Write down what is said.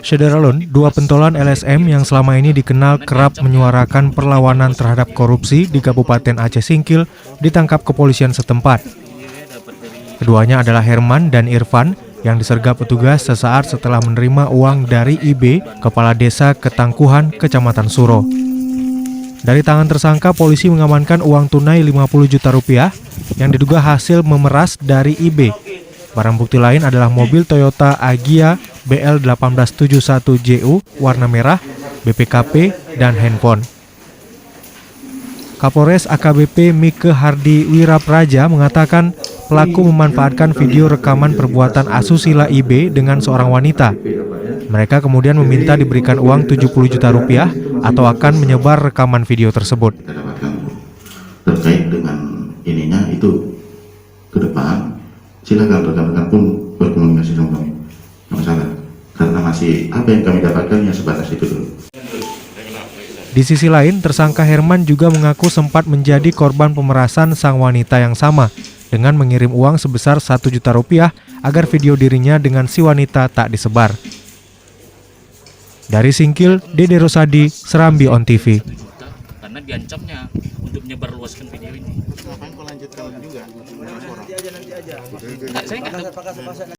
Sederalun, dua pentolan LSM yang selama ini dikenal kerap menyuarakan perlawanan terhadap korupsi di Kabupaten Aceh Singkil ditangkap kepolisian setempat. Keduanya adalah Herman dan Irfan yang disergap petugas sesaat setelah menerima uang dari IB, Kepala Desa Ketangkuhan, Kecamatan Suro. Dari tangan tersangka, polisi mengamankan uang tunai 50 juta rupiah yang diduga hasil memeras dari IB. Barang bukti lain adalah mobil Toyota Agya BL1871JU warna merah, BPKP, dan handphone. Kapolres AKBP Mike Hardi Wirapraja mengatakan pelaku memanfaatkan video rekaman perbuatan asusila IB dengan seorang wanita. Mereka kemudian meminta diberikan uang 70 juta rupiah atau akan menyebar rekaman video tersebut. Terkait dengan ininya itu ke depan, silakan rekan-rekan pun berkomunikasi sama kami. Nggak masalah, karena masih apa yang kami dapatkan ya sebatas itu dulu. Di sisi lain, tersangka Herman juga mengaku sempat menjadi korban pemerasan sang wanita yang sama dengan mengirim uang sebesar 1 juta rupiah agar video dirinya dengan si wanita tak disebar. Dari Singkil, Dede Rosadi, Serambi On TV. Karena diancamnya untuk menyebarluaskan video ini. Ngapain kau lanjutkan juga? Saya nggak tahu.